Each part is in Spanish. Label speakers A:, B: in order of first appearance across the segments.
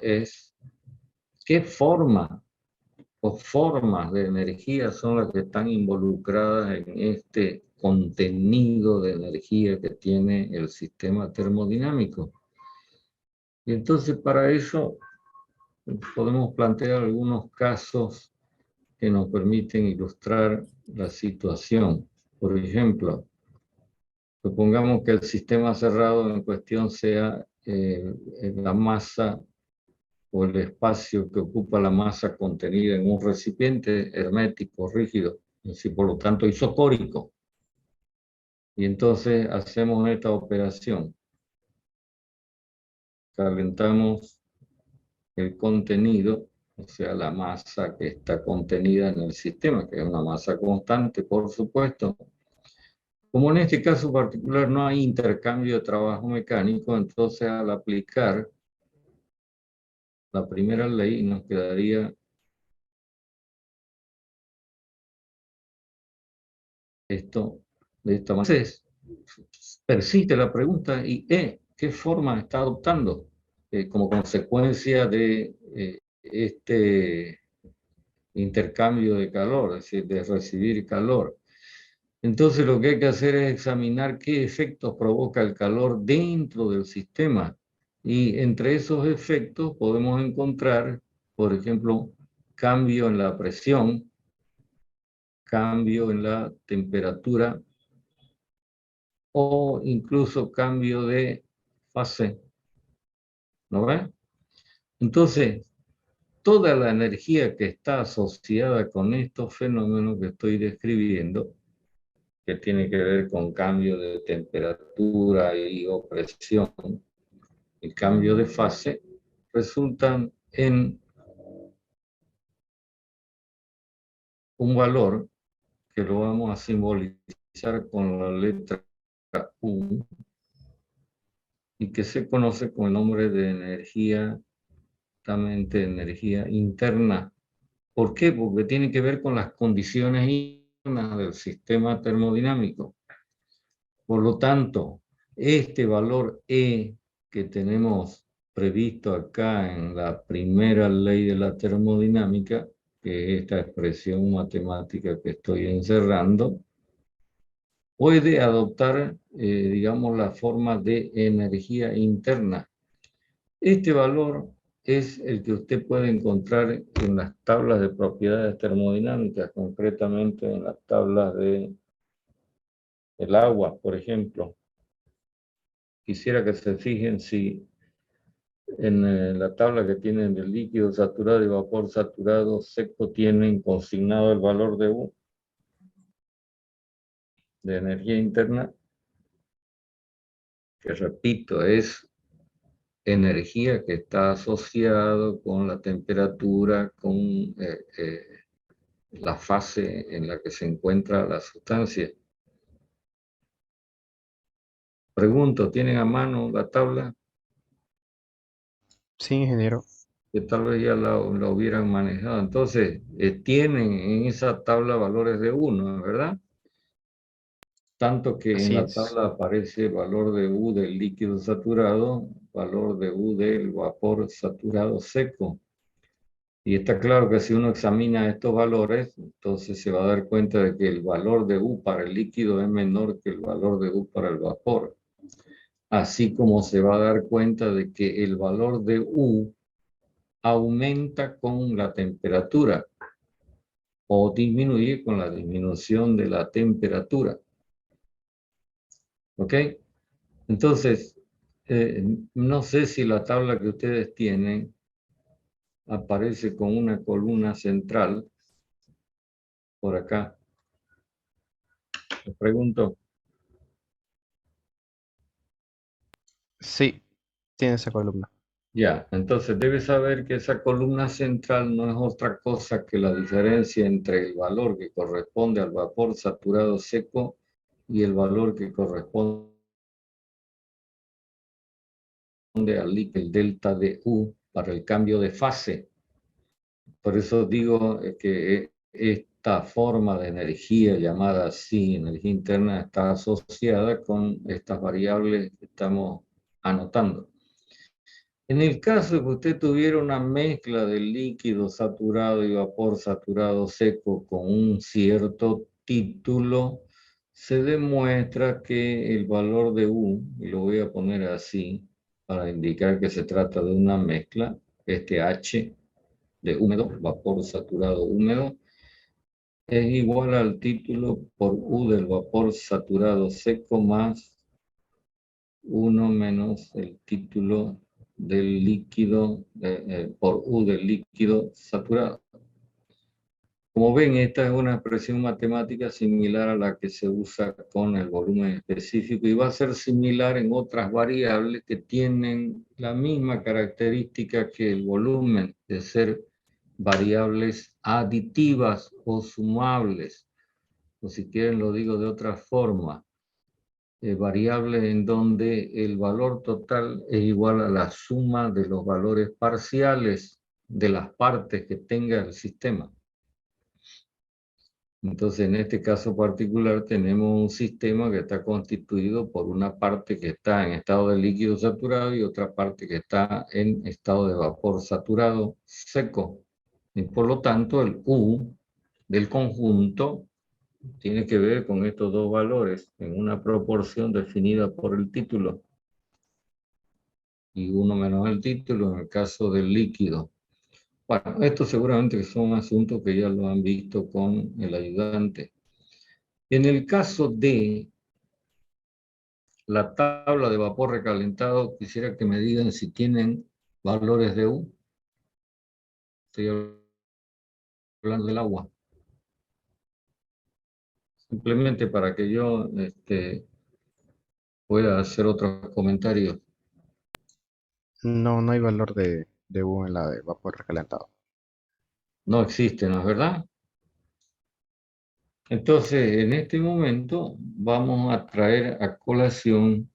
A: es qué forma o formas de energía son las que están involucradas en este contenido de energía que tiene el sistema termodinámico. Y entonces para eso podemos plantear algunos casos que nos permiten ilustrar la situación. Por ejemplo, supongamos que el sistema cerrado en cuestión sea la masa o el espacio que ocupa la masa contenida en un recipiente hermético, rígido, y por lo tanto isocórico. Y entonces hacemos esta operación. Calentamos el contenido, o sea, la masa que está contenida en el sistema, que es una masa constante, por supuesto. Como en este caso particular no hay intercambio de trabajo mecánico, entonces al aplicar la primera ley nos quedaría esto de esta manera. Entonces, persiste la pregunta y ¿qué forma está adoptando como consecuencia de este intercambio de calor, es decir, de recibir calor? Entonces lo que hay que hacer es examinar qué efectos provoca el calor dentro del sistema. Y entre esos efectos podemos encontrar, por ejemplo, cambio en la presión, cambio en la temperatura o incluso cambio de fase. ¿No ven? Entonces, toda la energía que está asociada con estos fenómenos que estoy describiendo, que tiene que ver con cambio de temperatura y o presión, el cambio de fase, resultan en un valor que lo vamos a simbolizar con la letra U y que se conoce con el nombre de energía, justamente energía interna. ¿Por qué? Porque tiene que ver con las condiciones internas del sistema termodinámico. Por lo tanto, este valor E que tenemos previsto acá en la primera ley de la termodinámica, que es esta expresión matemática que estoy encerrando, puede adoptar, digamos, la forma de energía interna. Este valor es el que usted puede encontrar en las tablas de propiedades termodinámicas, concretamente en las tablas del agua, por ejemplo. Quisiera que se fijen si en la tabla que tienen del líquido saturado y vapor saturado seco tienen consignado el valor de U, de energía interna, que repito, es energía que está asociado con la temperatura, con la fase en la que se encuentra la sustancia. Pregunto, ¿tienen a mano la tabla?
B: Sí, ingeniero.
A: Que tal vez ya la hubieran manejado. Entonces, tienen en esa tabla valores de 1, ¿verdad? Tanto que en
B: Así
A: la
B: es.
A: tabla aparece el valor de U del líquido saturado, valor de U del vapor saturado seco. Y está claro que si uno examina estos valores, entonces se va a dar cuenta de que el valor de U para el líquido es menor que el valor de U para el vapor. Así como se va a dar cuenta de que el valor de U aumenta con la temperatura o disminuye con la disminución de la temperatura. ¿Ok? Entonces, no sé si la tabla que ustedes tienen aparece con una columna central por acá. Les pregunto.
B: Sí, tiene esa columna.
A: Ya, entonces debes saber que esa columna central no es otra cosa que la diferencia entre el valor que corresponde al vapor saturado seco y el valor que corresponde al líquido, el delta de U, para el cambio de fase. Por eso digo que esta forma de energía llamada así, energía interna, está asociada con estas variables que estamos anotando. En el caso de que usted tuviera una mezcla de líquido saturado y vapor saturado seco con un cierto título, se demuestra que el valor de U, y lo voy a poner así, para indicar que se trata de una mezcla, este H de húmedo, vapor saturado húmedo, es igual al título por U del vapor saturado seco más 1 menos el título del líquido por U del líquido saturado. Como ven, esta es una expresión matemática similar a la que se usa con el volumen específico y va a ser similar en otras variables que tienen la misma característica que el volumen de ser variables aditivas o sumables, o si quieren lo digo de otra forma, variables en donde el valor total es igual a la suma de los valores parciales de las partes que tenga el sistema. Entonces, en este caso particular, tenemos un sistema que está constituido por una parte que está en estado de líquido saturado y otra parte que está en estado de vapor saturado seco. Y por lo tanto, el U del conjunto tiene que ver con estos dos valores en una proporción definida por el título. Y 1 menos el título en el caso del líquido. Bueno, esto seguramente son asuntos que ya lo han visto con el ayudante. En el caso de la tabla de vapor recalentado, quisiera que me digan si tienen valores de U. Estoy hablando del agua. Simplemente para que yo pueda hacer otros comentarios.
B: No, no hay valor de U en la de vapor recalentado.
A: No existe, ¿no es verdad? Entonces, en este momento vamos a traer a colación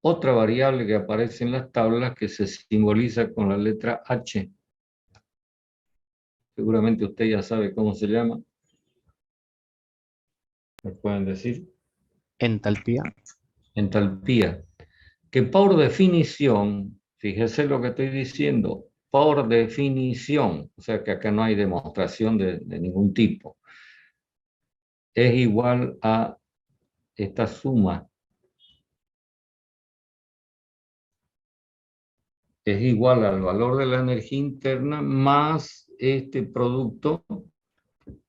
A: otra variable que aparece en las tablas que se simboliza con la letra H. Seguramente usted ya sabe cómo se llama. ¿Me pueden decir?
B: Entalpía.
A: Entalpía. Que por definición, fíjese lo que estoy diciendo, por definición, o sea que acá no hay demostración de ningún tipo, es igual a esta suma, es igual al valor de la energía interna más este producto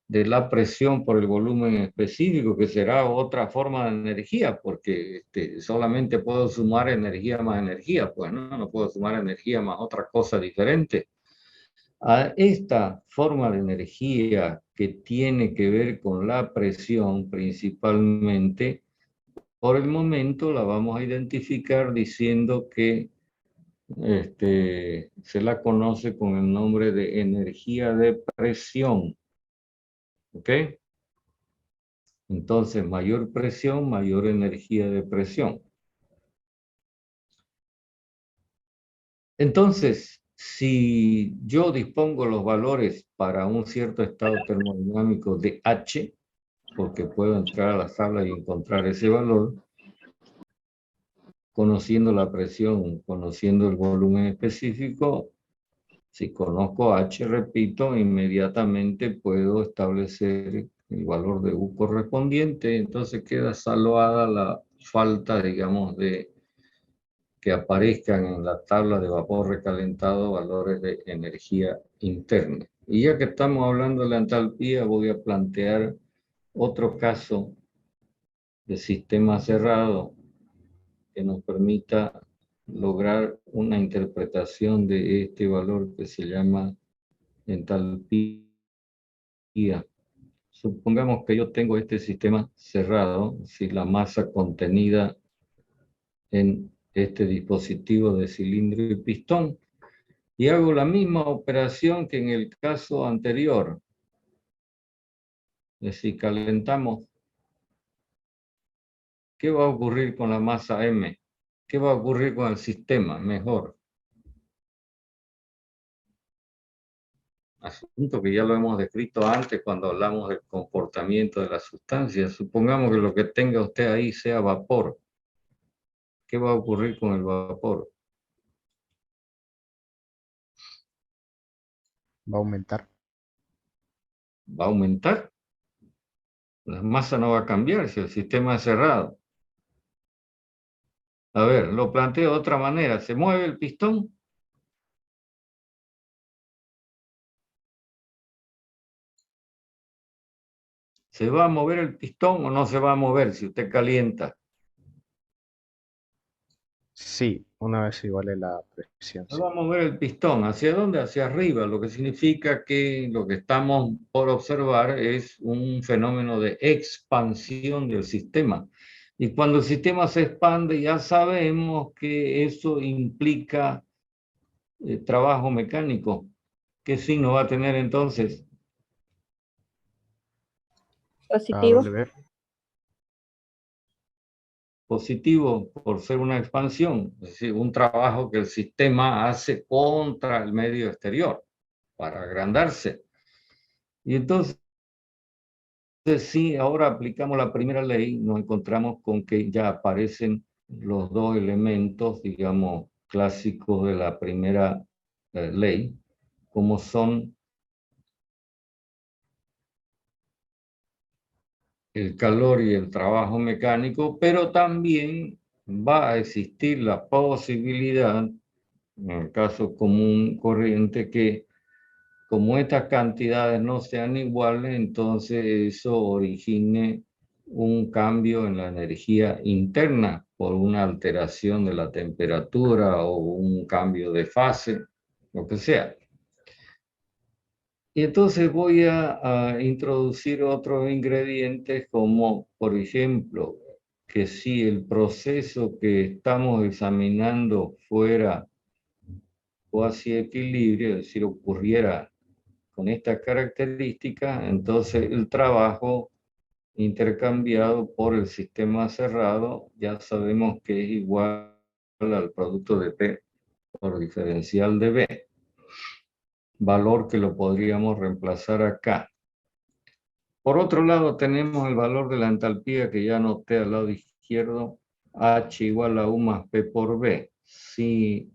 A: de la presión por el volumen específico, que será otra forma de energía, porque solamente puedo sumar energía más energía, pues no puedo sumar energía más otra cosa diferente. A esta forma de energía que tiene que ver con la presión principalmente, por el momento la vamos a identificar diciendo que se la conoce con el nombre de energía de presión. ¿Ok? Entonces, mayor presión, mayor energía de presión. Entonces, si yo dispongo los valores para un cierto estado termodinámico de H, porque puedo entrar a la tabla y encontrar ese valor, conociendo la presión, conociendo el volumen específico, si conozco H, repito, inmediatamente puedo establecer el valor de U correspondiente, entonces queda salvada la falta, digamos, de que aparezcan en la tabla de vapor recalentado valores de energía interna. Y ya que estamos hablando de la entalpía, voy a plantear otro caso de sistema cerrado que nos permita lograr una interpretación de este valor que se llama entalpía. Supongamos que yo tengo este sistema cerrado, si la masa contenida en este dispositivo de cilindro y pistón, y hago la misma operación que en el caso anterior. Es decir, calentamos. ¿Qué va a ocurrir con la masa M? ¿Qué va a ocurrir con el sistema? Mejor. Asunto que ya lo hemos descrito antes cuando hablamos del comportamiento de las sustancias. Supongamos que lo que tenga usted ahí sea vapor. ¿Qué va a ocurrir con el vapor?
B: Va a aumentar.
A: Va a aumentar. La masa no va a cambiar si el sistema es cerrado. A ver, lo planteo de otra manera. ¿Se mueve el pistón? ¿Se va a mover el pistón o no se va a mover si usted calienta?
B: Sí, una vez iguale la presión,
A: Se
B: sí.
A: va a mover el pistón. ¿Hacia dónde? Hacia arriba, lo que significa que lo que estamos por observar es un fenómeno de expansión del sistema. Y cuando el sistema se expande, ya sabemos que eso implica trabajo mecánico. ¿Qué signo va a tener entonces?
C: Positivo.
B: KW.
A: Positivo por ser una expansión, es decir, un trabajo que el sistema hace contra el medio exterior para agrandarse. Y entonces, si ahora aplicamos la primera ley, nos encontramos con que ya aparecen los dos elementos, digamos, clásicos de la primera ley, como son el calor y el trabajo mecánico, pero también va a existir la posibilidad, en el caso común corriente, que como estas cantidades no sean iguales, entonces eso origine un cambio en la energía interna por una alteración de la temperatura o un cambio de fase, lo que sea. Y entonces voy a introducir otros ingredientes como, por ejemplo, que si el proceso que estamos examinando fuera cuasi equilibrio, es decir, ocurriera con estas características, entonces el trabajo intercambiado por el sistema cerrado ya sabemos que es igual al producto de P por diferencial de B, valor que lo podríamos reemplazar acá. Por otro lado tenemos el valor de la entalpía que ya anoté al lado izquierdo, H igual a U más P por B. Si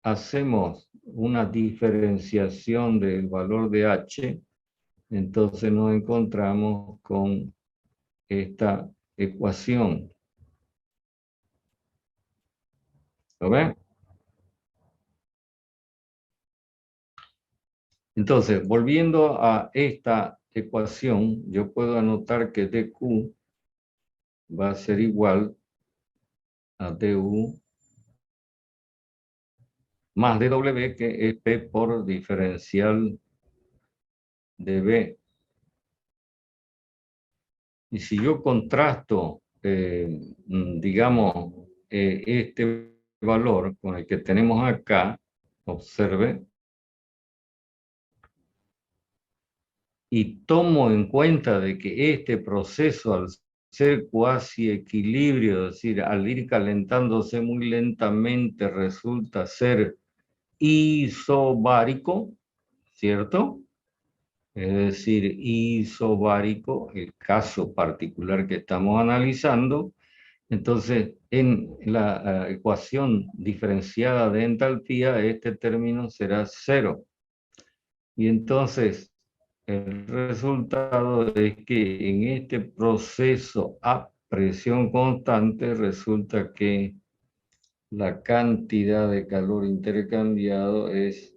A: hacemos una diferenciación del valor de H, entonces nos encontramos con esta ecuación. ¿Lo ven? Entonces, volviendo a esta ecuación, yo puedo anotar que dQ va a ser igual a du más dW, que es P por diferencial de B. Y si yo contrasto, digamos, este valor con el que tenemos acá, observe, y tomo en cuenta de que este proceso, al ser cuasi equilibrio, es decir, al ir calentándose muy lentamente, resulta ser isobárico, ¿cierto? Es decir, isobárico, el caso particular que estamos analizando. Entonces, en la ecuación diferenciada de entalpía, este término será cero. Y entonces, el resultado es que en este proceso a presión constante resulta que la cantidad de calor intercambiado es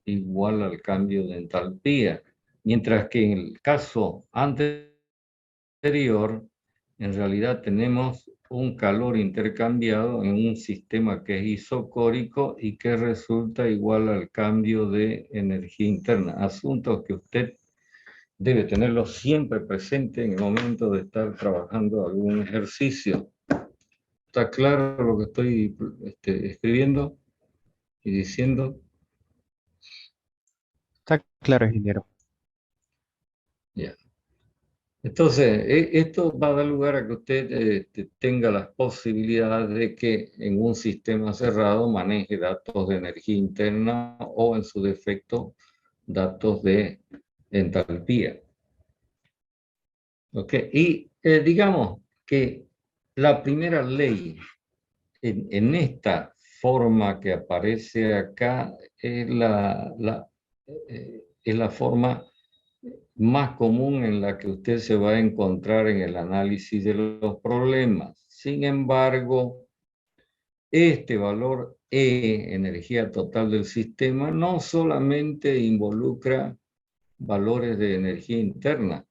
A: igual al cambio de entalpía, mientras que en el caso anterior, en realidad tenemos un calor intercambiado en un sistema que es isocórico y que resulta igual al cambio de energía interna. Asuntos que usted debe tenerlo siempre presente en el momento de estar trabajando algún ejercicio. ¿Está claro lo que estoy escribiendo y diciendo?
B: Está claro, ingeniero.
A: Ya. Entonces, esto va a dar lugar a que usted tenga las posibilidades de que en un sistema cerrado maneje datos de energía interna o, en su defecto, datos de entalpía. ¿Ok? Y digamos que la primera ley en esta forma que aparece acá es es la forma más común en la que usted se va a encontrar en el análisis de los problemas. Sin embargo, este valor E, energía total del sistema, no solamente involucra valores de energía interna.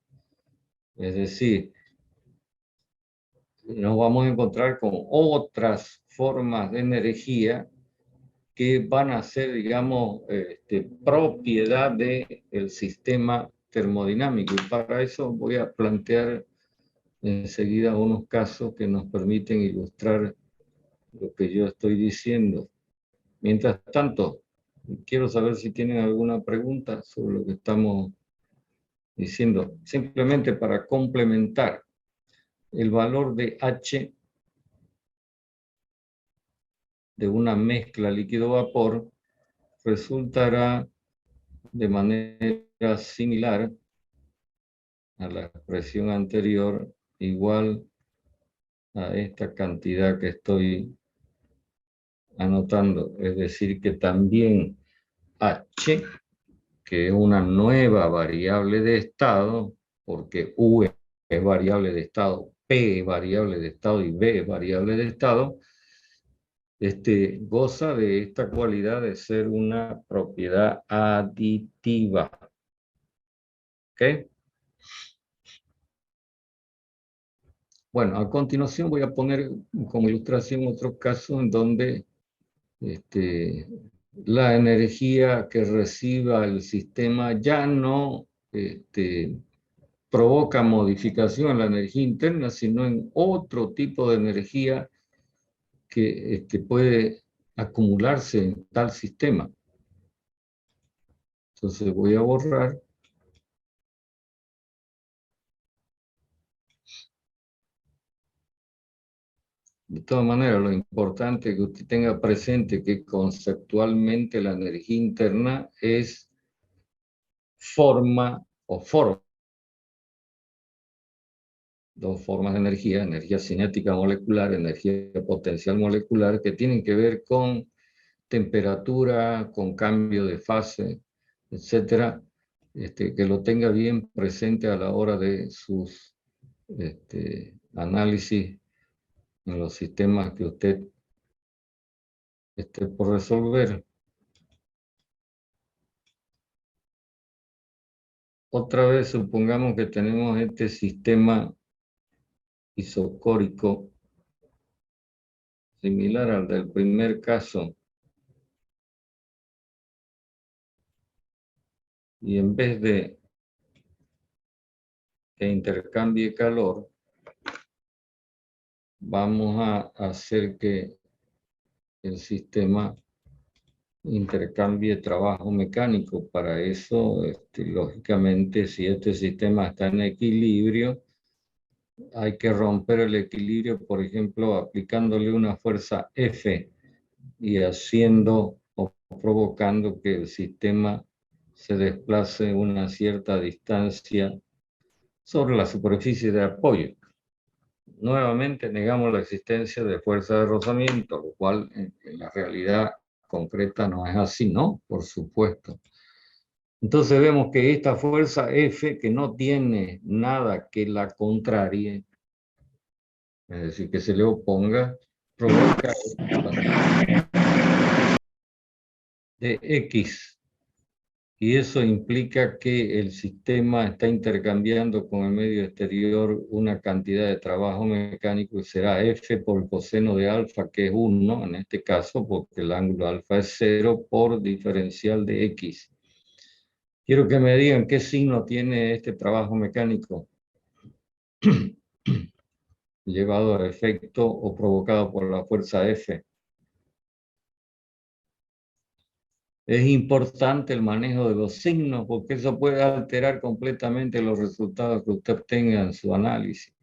A: Es decir, nos vamos a encontrar con otras formas de energía que van a ser, digamos, propiedad del sistema termodinámico. Y para eso voy a plantear enseguida unos casos que nos permiten ilustrar lo que yo estoy diciendo. Mientras tanto, quiero saber si tienen alguna pregunta sobre lo que estamos diciendo. Simplemente para complementar, el valor de H de una mezcla líquido-vapor resultará de manera similar a la expresión anterior, igual a esta cantidad que estoy anotando. Es decir, que también H, que es una nueva variable de estado, porque U es variable de estado, P es variable de estado y B es variable de estado, goza de esta cualidad de ser una propiedad aditiva. ¿Ok? Bueno, a continuación voy a poner como ilustración otros casos en donde la energía que reciba el sistema ya no provoca modificación en la energía interna, sino en otro tipo de energía que puede acumularse en tal sistema. Entonces voy a borrar. De todas maneras, lo importante es que usted tenga presente que conceptualmente la energía interna es forma o forma. Dos formas de energía, energía cinética molecular, energía potencial molecular, que tienen que ver con temperatura, con cambio de fase, etcétera, que lo tenga bien presente a la hora de sus análisis en los sistemas que usted esté por resolver. Otra vez, supongamos que tenemos este sistema isocórico similar al del primer caso. Y en vez de que intercambie calor, vamos a hacer que el sistema intercambie trabajo mecánico. Para eso, lógicamente, si este sistema está en equilibrio, hay que romper el equilibrio, por ejemplo, aplicándole una fuerza F y haciendo o provocando que el sistema se desplace una cierta distancia sobre la superficie de apoyo. Nuevamente negamos la existencia de fuerza de rozamiento, lo cual en la realidad concreta no es así, ¿no? Por supuesto. Entonces vemos que esta fuerza F, que no tiene nada que la contrarie, es decir, que se le oponga, provoca de X. Y eso implica que el sistema está intercambiando con el medio exterior una cantidad de trabajo mecánico que será F por coseno de alfa, que es 1 en este caso, porque el ángulo alfa es 0 por diferencial de X. Quiero que me digan qué signo tiene este trabajo mecánico llevado a efecto o provocado por la fuerza F. Es importante el manejo de los signos porque eso puede alterar completamente los resultados que usted obtenga en su análisis.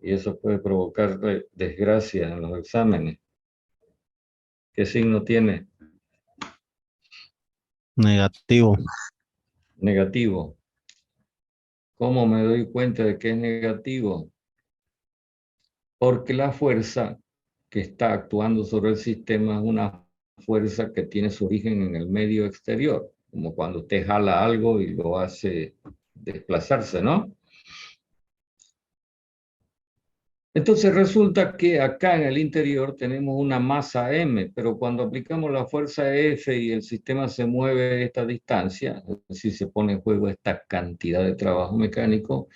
A: Y eso puede provocar desgracias en los exámenes. ¿Qué signo tiene?
B: Negativo.
A: Negativo. ¿Cómo me doy cuenta de que es negativo? Porque la fuerza que está actuando sobre el sistema es una fuerza que tiene su origen en el medio exterior. como cuando usted jala algo y lo hace desplazarse, ¿no? Entonces resulta que acá en el interior tenemos una masa m, pero cuando aplicamos la fuerza F y el sistema se mueve a esta distancia, es decir, se pone en juego esta cantidad de trabajo mecánico,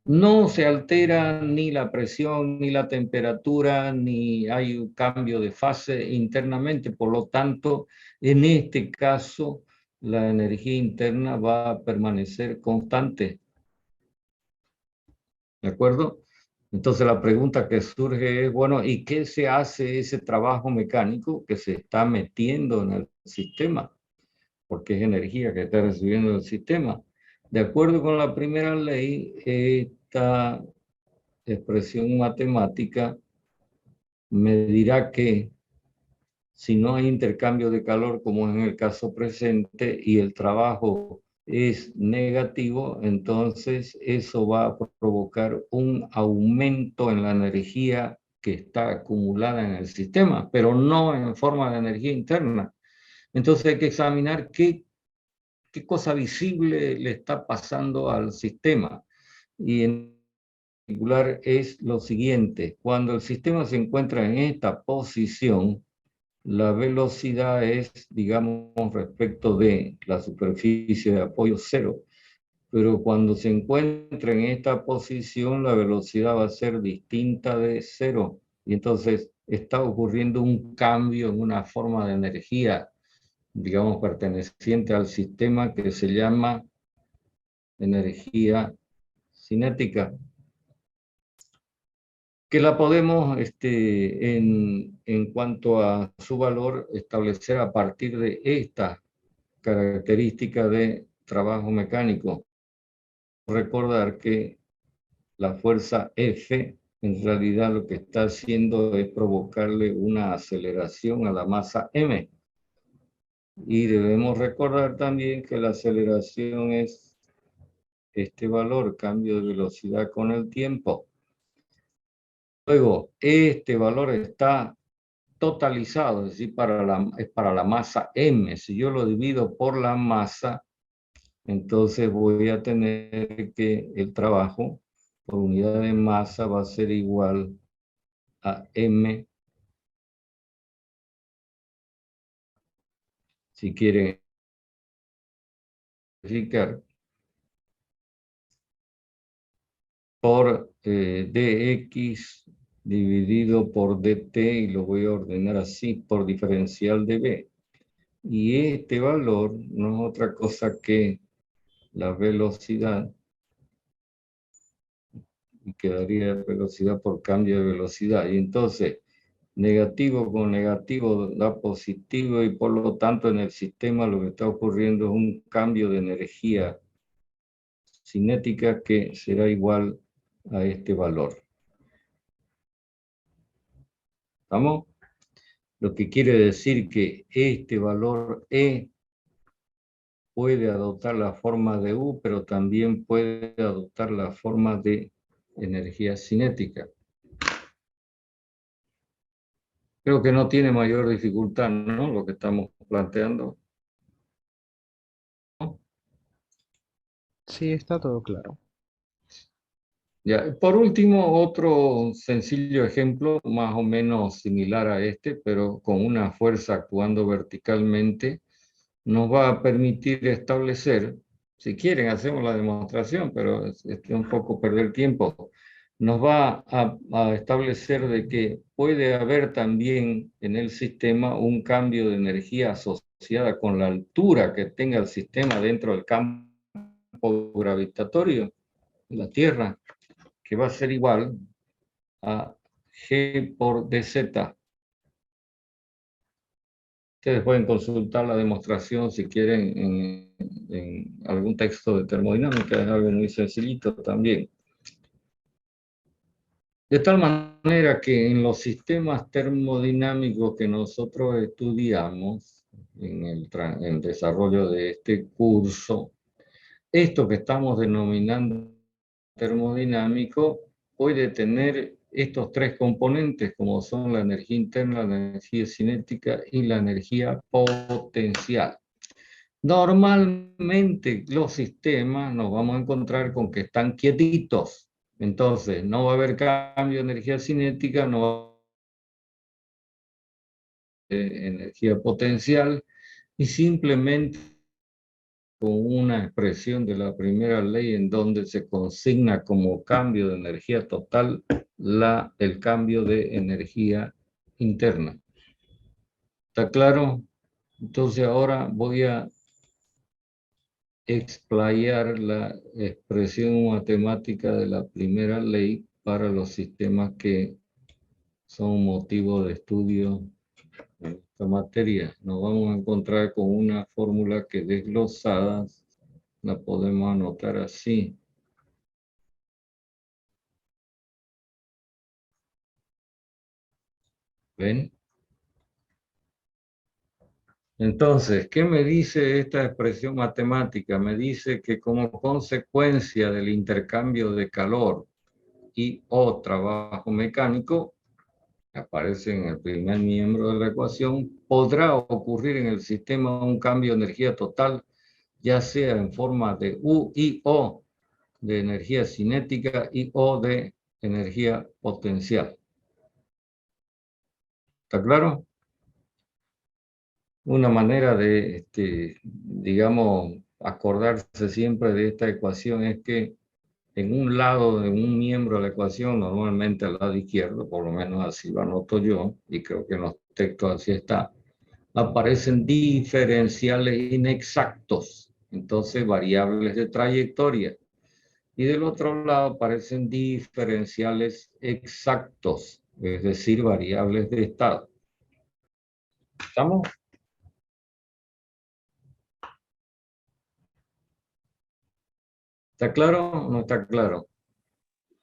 A: no se altera ni la presión, ni la temperatura, ni hay un cambio de fase internamente. Por lo tanto, en este caso, la energía interna va a permanecer constante. ¿De acuerdo? Entonces la pregunta que surge es, bueno, ¿y qué se hace ese trabajo mecánico que se está metiendo en el sistema? Porque es energía que está recibiendo el sistema. De acuerdo con la primera ley, esta expresión matemática me dirá que si no hay intercambio de calor, como es en el caso presente, y el trabajo es negativo, entonces eso va a provocar un aumento en la energía que está acumulada en el sistema, pero no en forma de energía interna. Entonces hay que examinar qué cosa visible le está pasando al sistema. Y en particular es lo siguiente: cuando el sistema se encuentra en esta posición, la velocidad es, digamos, respecto de la superficie de apoyo cero, pero cuando se encuentra en esta posición, la velocidad va a ser distinta de cero, y entonces está ocurriendo un cambio en una forma de energía, digamos, perteneciente al sistema, que se llama energía cinética, que la podemos, en cuanto a su valor, establecer a partir de esta característica de trabajo mecánico. Recordar que la fuerza F en realidad lo que está haciendo es provocarle una aceleración a la masa M. Y debemos recordar también que la aceleración es este valor, cambio de velocidad con el tiempo. Luego, este valor está totalizado, es decir, es para la masa M. Si yo lo divido por la masa, entonces voy a tener que el trabajo por unidad de masa va a ser igual a M, si quieren explicar, por dx dividido por dt, y lo voy a ordenar así, por diferencial de b. Y este valor no es otra cosa que la velocidad, y quedaría velocidad por cambio de velocidad. Y entonces, negativo con negativo da positivo, y por lo tanto en el sistema lo que está ocurriendo es un cambio de energía cinética que será igual a este valor. ¿Estamos? Lo que quiere decir que este valor E puede adoptar la forma de U, pero también puede adoptar la forma de energía cinética. Creo que no tiene mayor dificultad, ¿no?, lo que estamos planteando.
B: Sí, está todo claro.
A: Ya, por último, otro sencillo ejemplo, más o menos similar a este, pero con una fuerza actuando verticalmente, nos va a permitir establecer, si quieren hacemos la demostración, pero es un poco perder tiempo, nos va a establecer de que puede haber también en el sistema un cambio de energía asociada con la altura que tenga el sistema dentro del campo gravitatorio de la Tierra, que va a ser igual a G por dz. Ustedes pueden consultar la demostración si quieren en algún texto de termodinámica, es algo muy sencillito también. De tal manera que en los sistemas termodinámicos que nosotros estudiamos en el desarrollo de este curso, esto que estamos denominando termodinámico puede tener estos tres componentes, como son la energía interna, la energía cinética y la energía potencial. Normalmente los sistemas nos vamos a encontrar con que están quietitos. Entonces, no va a haber cambio de energía cinética, no va a haber energía potencial, y simplemente con una expresión de la primera ley en donde se consigna como cambio de energía total el cambio de energía interna. ¿Está claro? Entonces ahora voy a explayar la expresión matemática de la primera ley para los sistemas que son motivo de estudio en esta materia. Nos vamos a encontrar con una fórmula que desglosada la podemos anotar así. ¿Ven? Entonces, ¿qué me dice esta expresión matemática? Me dice que como consecuencia del intercambio de calor y o trabajo mecánico, que aparece en el primer miembro de la ecuación, podrá ocurrir en el sistema un cambio de energía total, ya sea en forma de U y O de energía cinética y O de energía potencial. ¿Está claro? Una manera de, digamos, acordarse siempre de esta ecuación es que en un lado de un miembro de la ecuación, normalmente al lado izquierdo, por lo menos así lo anoto yo, y creo que en los textos así está, aparecen diferenciales inexactos, entonces variables de trayectoria. Y del otro lado aparecen diferenciales exactos, es decir, variables de estado. ¿Estamos? ¿Está claro o no está claro?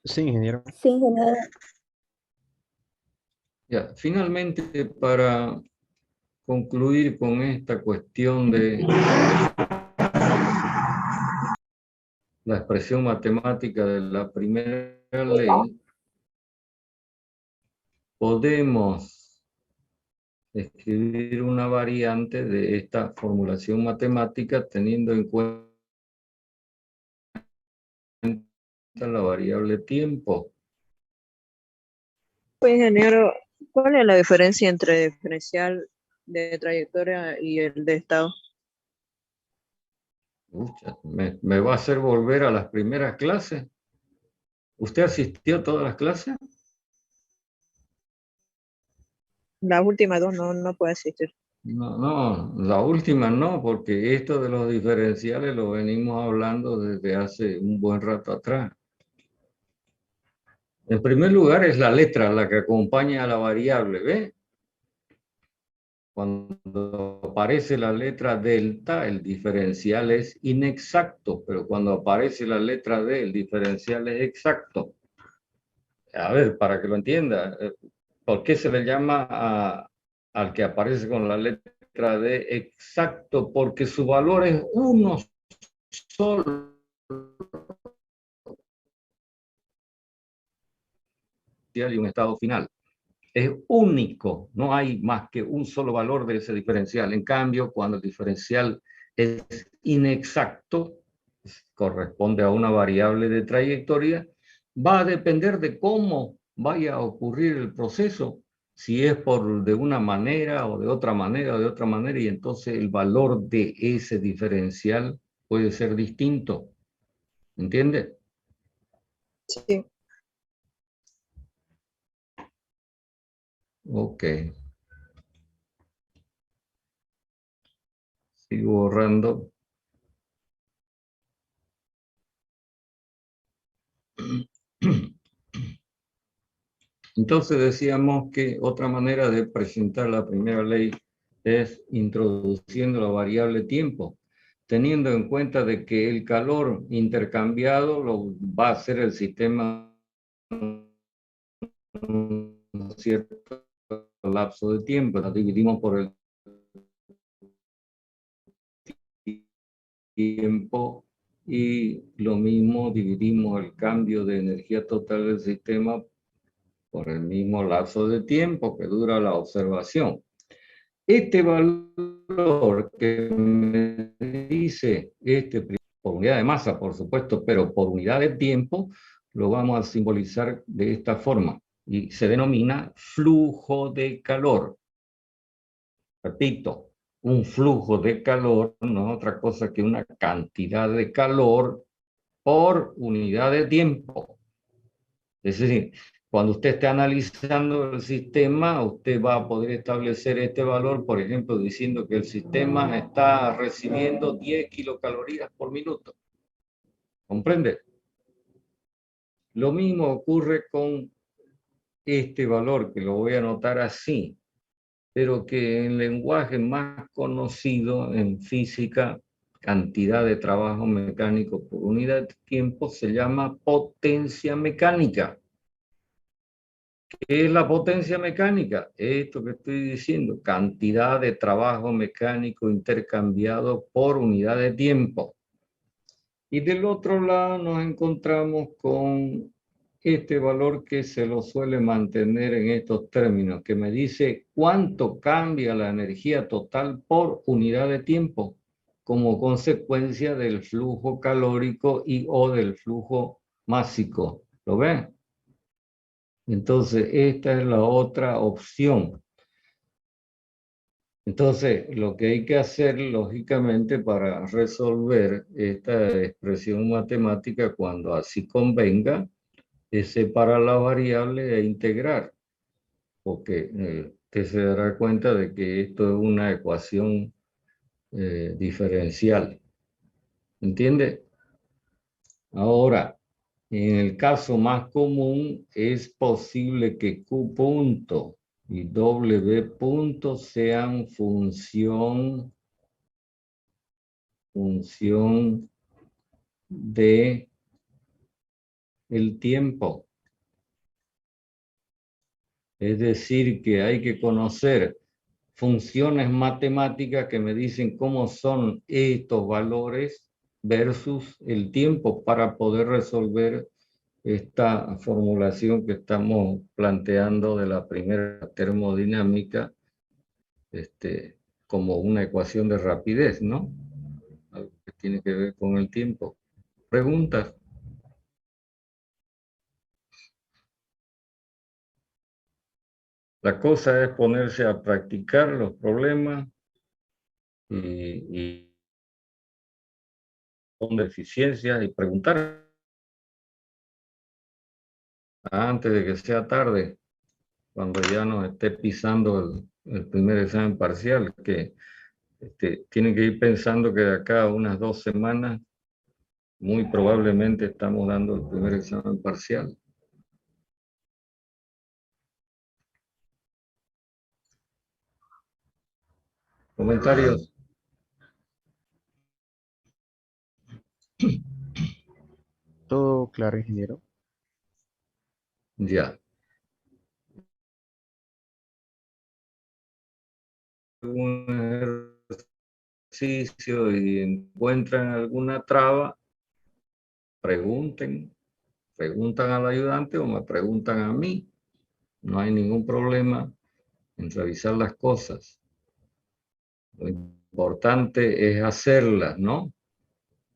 B: Sí, ingeniero.
C: Sí, ingeniero.
A: Ya, finalmente, para concluir con esta cuestión de la expresión matemática de la primera ley, podemos escribir una variante de esta formulación matemática teniendo en cuenta la variable tiempo.
D: Pues, ingeniero, ¿cuál es la diferencia entre diferencial de trayectoria y el de estado?
A: Ucha, ¿me va a hacer volver a las primeras clases? ¿Usted asistió a todas las clases?
D: Las últimas dos no puede existir.
A: No, la última no, porque esto de los diferenciales lo venimos hablando desde hace un buen rato atrás. En primer lugar es la letra la que acompaña a la variable, ¿ve? Cuando aparece la letra delta, el diferencial es inexacto, pero cuando aparece la letra D, el diferencial es exacto. A ver, para que lo entienda, ¿por qué se le llama al que aparece con la letra D exacto? Porque su valor es uno solo. Y un estado final. Es único, no hay más que un solo valor de ese diferencial. En cambio, cuando el diferencial es inexacto, corresponde a una variable de trayectoria, va a depender de cómo vaya a ocurrir el proceso, si es de una manera o de otra manera o de otra manera, y entonces el valor de ese diferencial puede ser distinto. ¿Entiende?
D: Sí.
A: Ok. Sigo borrando. Entonces decíamos que otra manera de presentar la primera ley es introduciendo la variable tiempo, teniendo en cuenta de que el calor intercambiado lo va a hacer el sistema un cierto lapso de tiempo. Lo dividimos por el tiempo y lo mismo dividimos el cambio de energía total del sistema por el mismo lapso de tiempo que dura la observación. Este valor que me dice, por unidad de masa, por supuesto, pero por unidad de tiempo, lo vamos a simbolizar de esta forma. Y se denomina flujo de calor. Repito, un flujo de calor no es otra cosa que una cantidad de calor por unidad de tiempo. Es decir, cuando usted esté analizando el sistema, usted va a poder establecer este valor, por ejemplo, diciendo que el sistema está recibiendo 10 kilocalorías por minuto. ¿Comprende? Lo mismo ocurre con este valor, que lo voy a anotar así, pero que en lenguaje más conocido en física, cantidad de trabajo mecánico por unidad de tiempo, se llama potencia mecánica. ¿Qué es la potencia mecánica? Esto que estoy diciendo, cantidad de trabajo mecánico intercambiado por unidad de tiempo. Y del otro lado nos encontramos con este valor que se lo suele mantener en estos términos, que me dice cuánto cambia la energía total por unidad de tiempo como consecuencia del flujo calórico y o del flujo másico. ¿Lo ven? Entonces, esta es la otra opción. Entonces, lo que hay que hacer, lógicamente, para resolver esta expresión matemática cuando así convenga, es separar las variables e integrar, porque usted se dará cuenta de que esto es una ecuación diferencial. ¿Entiende? Ahora, en el caso más común, es posible que Q punto y W punto sean función de el tiempo. Es decir, que hay que conocer funciones matemáticas que me dicen cómo son estos valores versus el tiempo para poder resolver esta formulación que estamos planteando de la primera termodinámica como una ecuación de rapidez, ¿no? Algo que tiene que ver con el tiempo. ¿Preguntas? La cosa es ponerse a practicar los problemas y con deficiencias y preguntar antes de que sea tarde, cuando ya nos esté pisando el primer examen parcial, que tienen que ir pensando que de acá a unas 2 semanas muy probablemente estamos dando el primer examen parcial. ¿Comentarios?
B: Todo claro, ingeniero.
A: Ya. Un ejercicio y encuentran alguna traba, preguntan al ayudante o me preguntan a mí. No hay ningún problema en revisar las cosas. Lo importante es hacerlas, ¿no?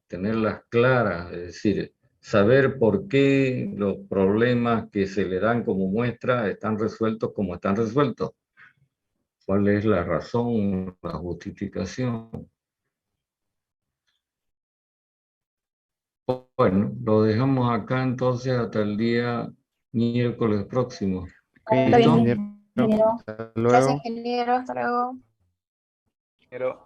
A: Tenerlas claras, es decir, saber por qué los problemas que se le dan como muestra están resueltos como están resueltos. ¿Cuál es la razón, la justificación? Bueno, lo dejamos acá entonces hasta el día miércoles próximo.
B: Ok,
C: Está bien,
A: ¿Listo?
B: ingeniero.
C: ingeniero.
B: Hasta
C: Gracias,
B: luego.
C: ingeniero. Hasta luego.
E: Pero